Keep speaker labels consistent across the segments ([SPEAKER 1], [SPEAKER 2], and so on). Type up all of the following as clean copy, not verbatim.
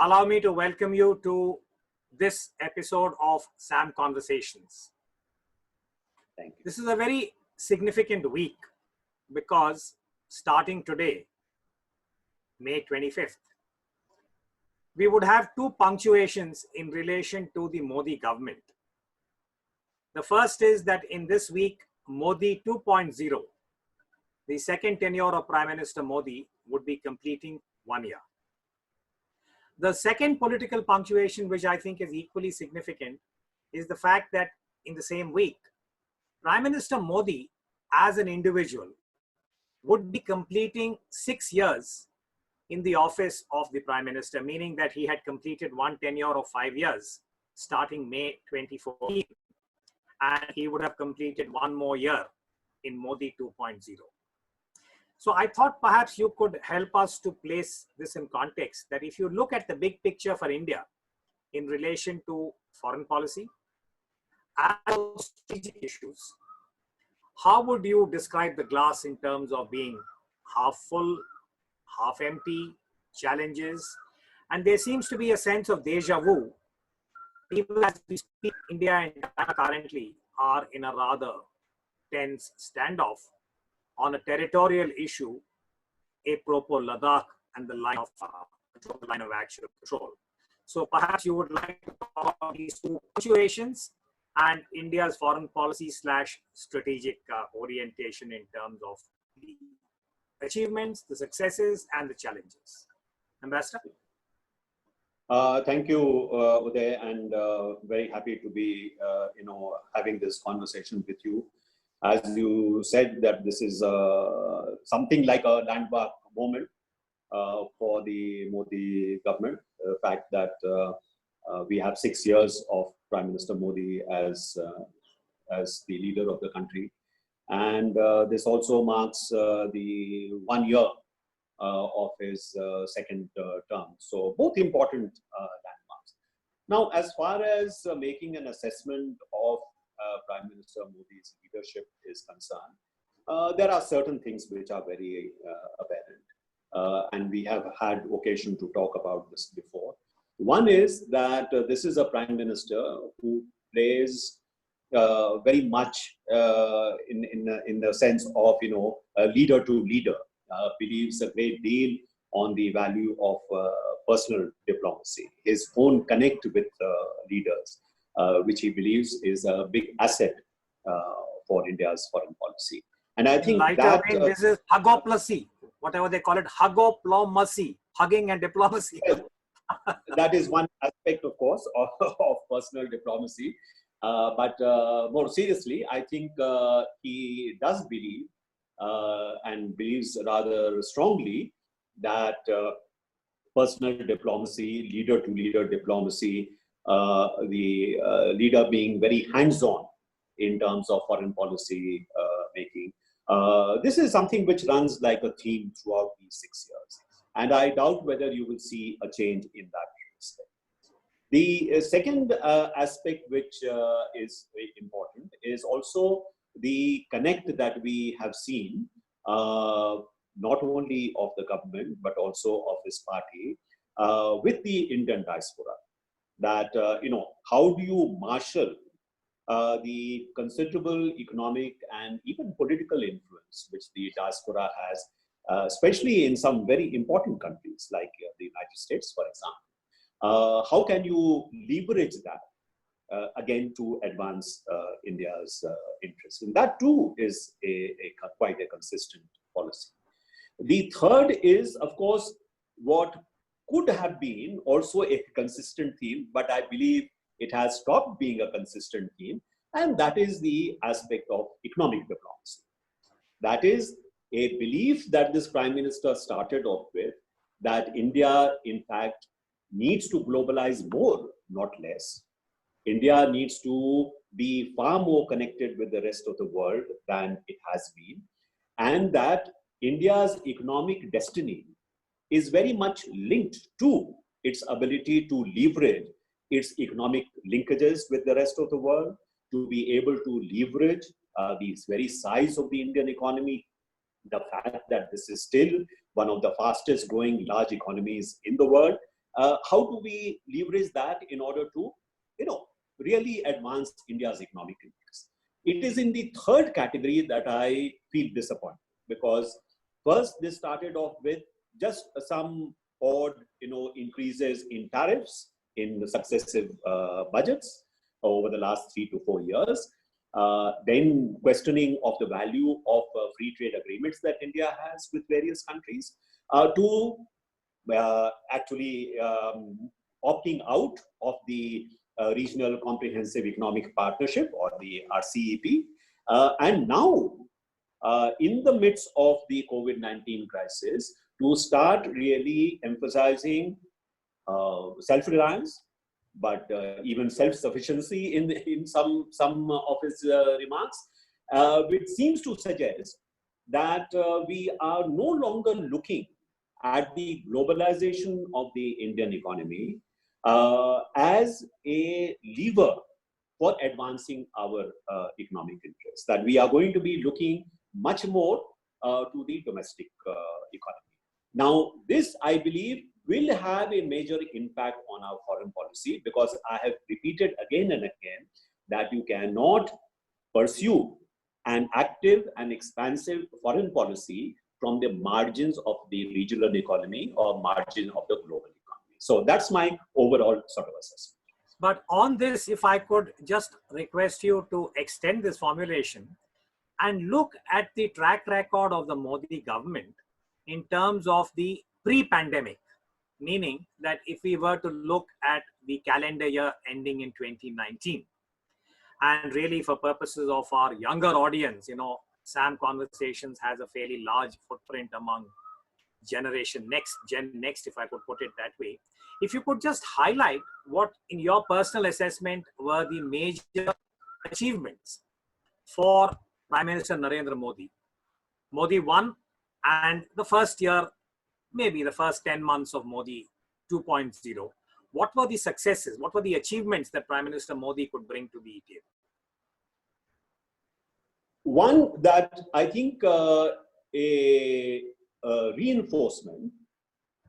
[SPEAKER 1] allow me to welcome you to this episode of SAM Conversations.
[SPEAKER 2] Thank you.
[SPEAKER 1] This is a very significant week because starting today, May 25th, we would have two punctuations in relation to the Modi government. The first is that in this week, Modi 2.0, the second tenure of Prime Minister Modi, would be completing 1 year. The second political punctuation, which I think is equally significant, is the fact that in the same week, Prime Minister Modi, as an individual, would be completing 6 years in the office of the Prime Minister, meaning that he had completed one tenure of 5 years starting May 2014, and he would have completed one more year in Modi 2.0. So I thought perhaps you could help us to place this in context, that if you look at the big picture for India in relation to foreign policy and strategic issues, how would you describe the glass in terms of being half full, half empty, challenges? And there seems to be a sense of deja vu. Even as we speak, India and China currently are in a rather tense standoff on a territorial issue, apropos Ladakh and the line of actual control. So perhaps you would like to talk about these two situations and India's foreign policy / strategic orientation in terms of the achievements, the successes, and the challenges. Ambassador?
[SPEAKER 2] Thank you, Uday, and very happy to be, having this conversation with you. As you said, that this is something like a landmark moment for the Modi government. The fact that we have 6 years of Prime Minister Modi as the leader of the country, and this also marks the 1 year of his second term. So both important landmarks. Now, as far as making an assessment of Prime Minister Modi's leadership is concerned, there are certain things which are very apparent, and we have had occasion to talk about this before. One is that this is a Prime Minister who plays very much in the sense of leader to leader, believes a great deal on the value of personal diplomacy, his own connect with leaders, which he believes is a big asset for India's foreign policy. And I think
[SPEAKER 1] this is hugoplasy, whatever they call it, hugoplomacy, hugging and diplomacy.
[SPEAKER 2] That is one aspect, of course, of personal diplomacy. But more seriously, I think he does believe and believes rather strongly that personal diplomacy, leader-to-leader diplomacy, the leader being very hands-on in terms of foreign policy making. This is something which runs like a theme throughout these 6 years. And I doubt whether you will see a change in that respect. The second aspect which is very important is also the connect that we have seen, not only of the government, but also of his party, with the Indian diaspora. That, how do you marshal the considerable economic and even political influence which the diaspora has, especially in some very important countries like the United States, for example. How can you leverage that again to advance India's interests? And that too is quite a consistent policy. The third is, of course, what could have been also a consistent theme, but I believe it has stopped being a consistent theme, and that is the aspect of economic diplomacy. That is a belief that this Prime Minister started off with, that India, in fact, needs to globalize more, not less. India needs to be far more connected with the rest of the world than it has been, and that India's economic destiny is very much linked to its ability to leverage its economic linkages with the rest of the world, to be able to leverage the very size of the Indian economy, the fact that this is still one of the fastest growing large economies in the world, how do we leverage that in order to, really advance India's economic interests? It is in the third category that I feel disappointed, because first they started off with just some odd, increases in tariffs in the successive budgets over the last 3 to 4 years. Then questioning of the value of free trade agreements that India has with various countries, to actually opting out of the Regional Comprehensive Economic Partnership, or the RCEP. And now, in the midst of the COVID-19 crisis, to start really emphasizing self-reliance, but even self-sufficiency in some of his remarks, which seems to suggest that we are no longer looking at the globalization of the Indian economy as a lever for advancing our economic interests, that we are going to be looking much more to the domestic economy. Now, this, I believe, will have a major impact on our foreign policy, because I have repeated again and again that you cannot pursue an active and expansive foreign policy from the margins of the regional economy or margin of the global economy. So that's my overall sort of assessment.
[SPEAKER 1] But on this, if I could just request you to extend this formulation and look at the track record of the Modi government in terms of the pre-pandemic, meaning that if we were to look at the calendar year ending in 2019, and really for purposes of our younger audience, SAM Conversations has a fairly large footprint among Generation Next, Gen Next, if I could put it that way. If you could just highlight what, in your personal assessment, were the major achievements for Prime Minister Narendra Modi. Modi 1 and the first year, maybe the first 10 months of Modi 2.0. What were the successes? What were the achievements that Prime Minister Modi could bring to the table?
[SPEAKER 2] One, that I think a reinforcement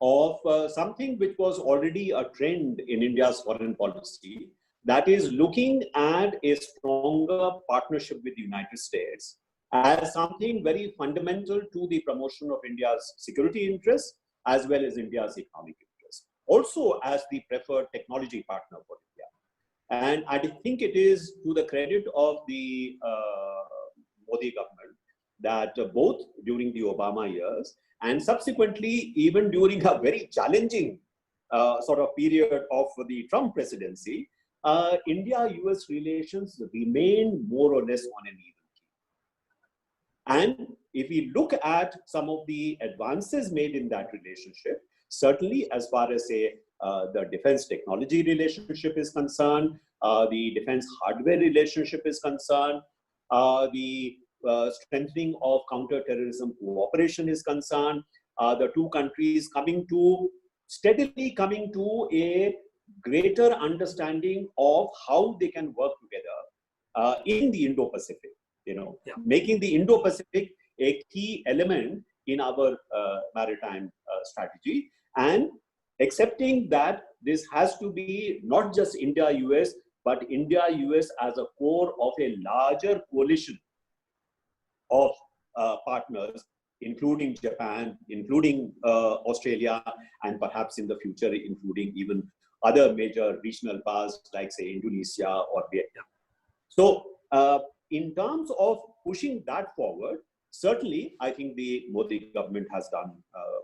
[SPEAKER 2] of something which was already a trend in India's foreign policy, that is looking at a stronger partnership with the United States as something very fundamental to the promotion of India's security interests as well as India's economic interests. Also as the preferred technology partner for India. And I think it is to the credit of the Modi government that both during the Obama years and subsequently even during a very challenging sort of period of the Trump presidency, India-US relations remain more or less on an even keel. And if we look at some of the advances made in that relationship, certainly as far as, say, the defense technology relationship is concerned, the defense hardware relationship is concerned, the strengthening of counter-terrorism cooperation is concerned, the two countries steadily coming to a greater understanding of how they can work together in the Indo-Pacific, making the Indo-Pacific a key element in our maritime strategy, and accepting that this has to be not just India-US, but India-US as a core of a larger coalition of partners, including Japan, including Australia, and perhaps in the future, including even other major regional powers like, say, Indonesia or Vietnam. So in terms of pushing that forward, certainly, I think the Modi government has done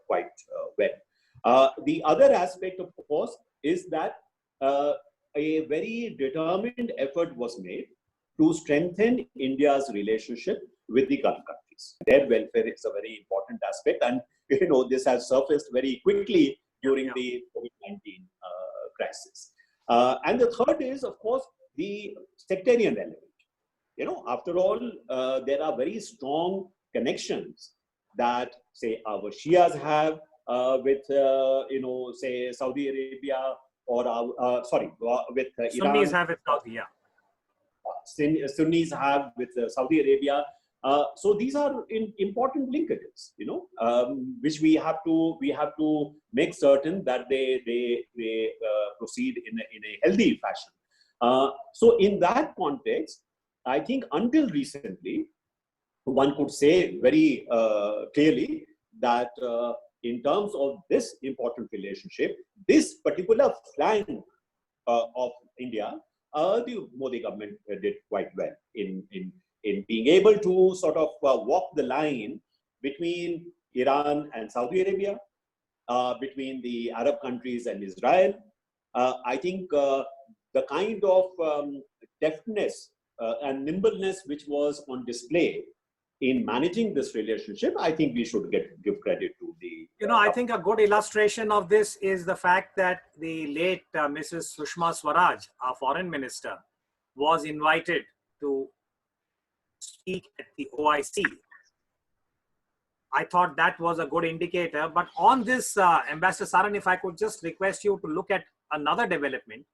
[SPEAKER 2] quite well. The other aspect, of course, is that a very determined effort was made to strengthen India's relationship with the Gulf countries. Their welfare is a very important aspect, and this has surfaced very quickly during the COVID-19 crisis. And the third is, of course, the sectarian element. After all, there are very strong connections that, say, our Shias have with, say, Saudi Arabia, or with Iran.
[SPEAKER 1] Sunnis have with Saudi,
[SPEAKER 2] Sunnis have with Saudi Arabia, So these are important linkages, which we have to make certain that they proceed in a healthy fashion. So in that context, I think until recently, one could say very clearly that in terms of this important relationship, this particular flank of India, the Modi government did quite well in being able to sort of walk the line between Iran and Saudi Arabia, between the Arab countries and Israel. I think the kind of deftness and nimbleness which was on display in managing this relationship, I think we should give credit to the.
[SPEAKER 1] I think a good illustration of this is the fact that the late Mrs. Sushma Swaraj, our foreign minister, was invited to speak at the OIC. I thought that was a good indicator. But on this, Ambassador Saran, if I could just request you to look at another development,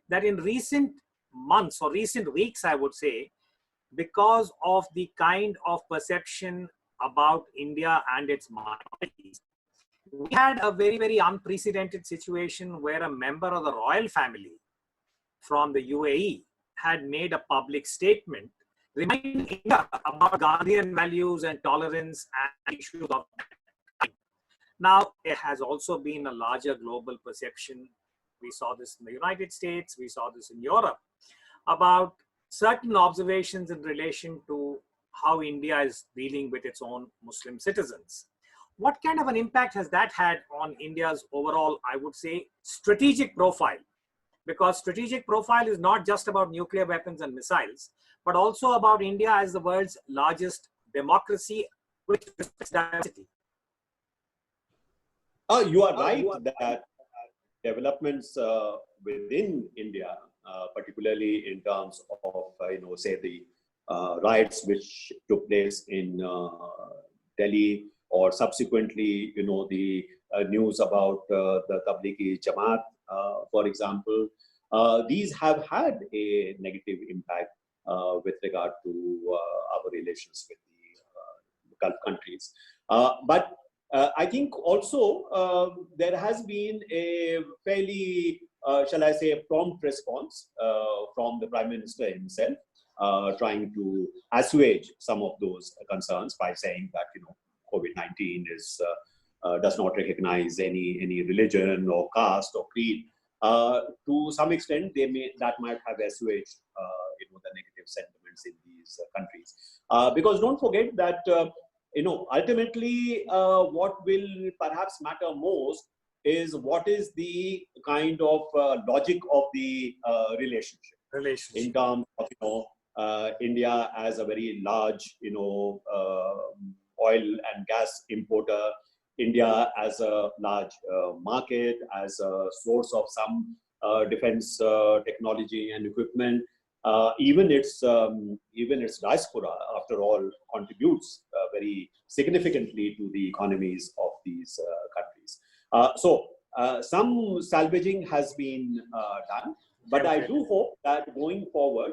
[SPEAKER 1] that in recent months or recent weeks, I would say, because of the kind of perception about India and its minorities, we had a very, very unprecedented situation where a member of the royal family from the UAE had made a public statement reminding India about Gandhian values and tolerance and issues of that kind. Now, there has also been a larger global perception. We saw this in the United States, we saw this in Europe, about certain observations in relation to how India is dealing with its own Muslim citizens. What kind of an impact has that had on India's overall, I would say, strategic profile? Because strategic profile is not just about nuclear weapons and missiles, but also about India as the world's largest democracy with diversity.
[SPEAKER 2] You are right that developments within India, particularly in terms of, say the riots which took place in Delhi, or subsequently, the news about the Tablighi Jamaat, for example, these have had a negative impact with regard to our relations with the Gulf countries. But I think also there has been a fairly, shall I say, prompt response from the Prime Minister himself, trying to assuage some of those concerns by saying that, COVID-19 does not recognize any religion or caste or creed. To some extent, that might have assuaged the negative sentiments in these countries. Because don't forget that ultimately what will perhaps matter most is what is the kind of logic of the relationship in terms of India as a very large oil and gas importer, India as a large market, as a source of some defense technology and equipment. Even its diaspora, after all, contributes very significantly to the economies of these countries. So some salvaging has been done, but I do hope that going forward,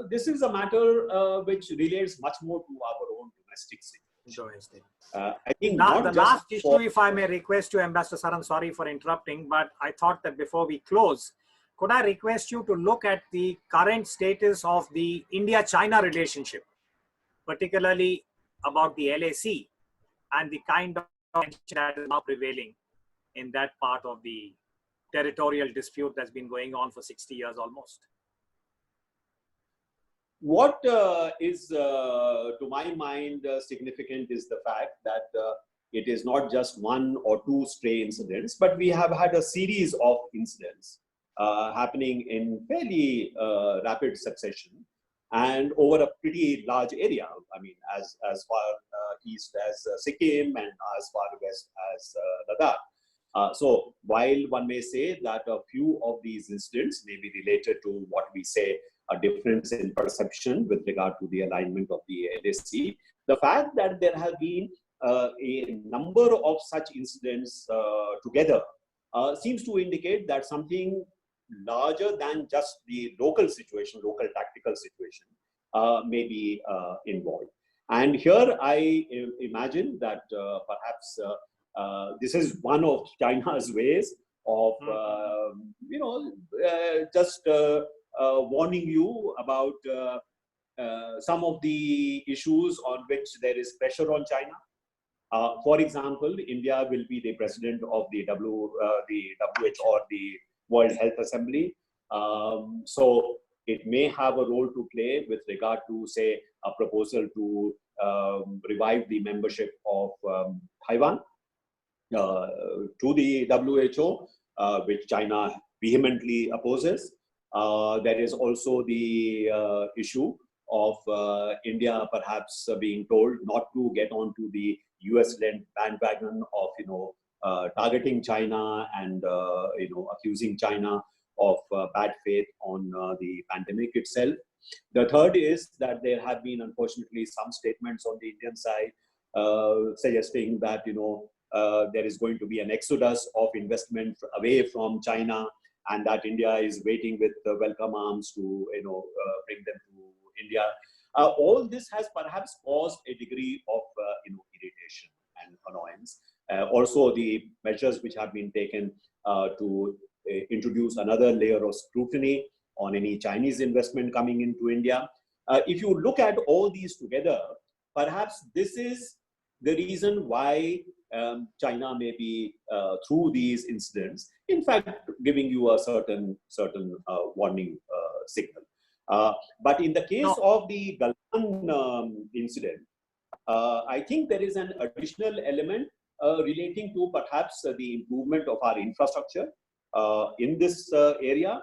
[SPEAKER 2] this is a matter which relates much more to our own domestic situation. I think
[SPEAKER 1] the last issue, if I may request you, Ambassador Saran, sorry for interrupting, but I thought that before we close, could I request you to look at the current status of the India-China relationship, particularly about the LAC and the kind of tension that is now prevailing in that part of the territorial dispute that's been going on for 60 years almost?
[SPEAKER 2] What is, to my mind, significant is the fact that it is not just one or two stray incidents, but we have had a series of incidents happening in fairly rapid succession and over a pretty large area. I mean, as far east as Sikkim and as far west as Ladakh. So while one may say that a few of these incidents may be related to what we say a difference in perception with regard to the alignment of the LAC, the fact that there have been a number of such incidents together seems to indicate that something larger than just the local situation, local tactical situation, may be involved. And here I imagine that perhaps this is one of China's ways of, just warning you about some of the issues on which there is pressure on China. For example, India will be the president of the WHO, or the World Health Assembly. So it may have a role to play with regard to, say, a proposal to revive the membership of Taiwan to the WHO, which China vehemently opposes. There is also the issue of India perhaps being told not to get onto the US-led bandwagon of targeting China and accusing China of bad faith on the pandemic itself. The third is that there have been, unfortunately, some statements on the Indian side suggesting that there is going to be an exodus of investment away from China, and that India is waiting with welcome arms to bring them to India. All this has perhaps caused a degree of irritation and annoyance. Also, the measures which have been taken to introduce another layer of scrutiny on any Chinese investment coming into India. If you look at all these together, perhaps this is the reason why China may be, through these incidents, in fact, giving you a certain warning signal. But in the case of the Galwan incident, I think there is an additional element relating to perhaps the improvement of our infrastructure in this area.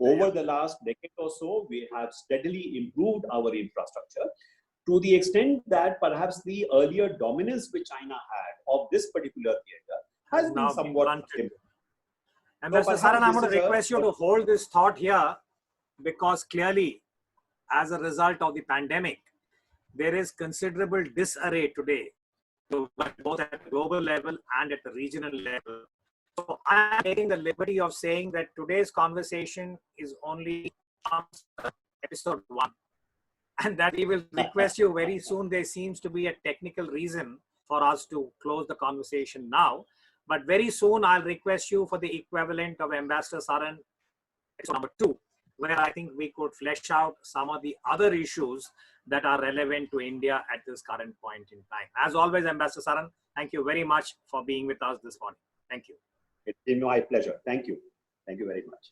[SPEAKER 2] Over the last decade or so, we have steadily improved our infrastructure to the extent that perhaps the earlier dominance which China had of this particular theater has been somewhat limited.
[SPEAKER 1] Ambassador Saran, I'm going to request you to hold this thought here, because clearly, as a result of the pandemic, there is considerable disarray today, both at the global level and at the regional level. So I'm taking the liberty of saying that today's conversation is only episode 1, and that we will request you very soon. There seems to be a technical reason for us to close the conversation now, but very soon I'll request you for the equivalent of Ambassador Saran, episode number 2, where I think we could flesh out some of the other issues that are relevant to India at this current point in time. As always, Ambassador Saran, thank you very much for being with us this morning. Thank you.
[SPEAKER 2] It's been my pleasure. Thank you. Thank you very much.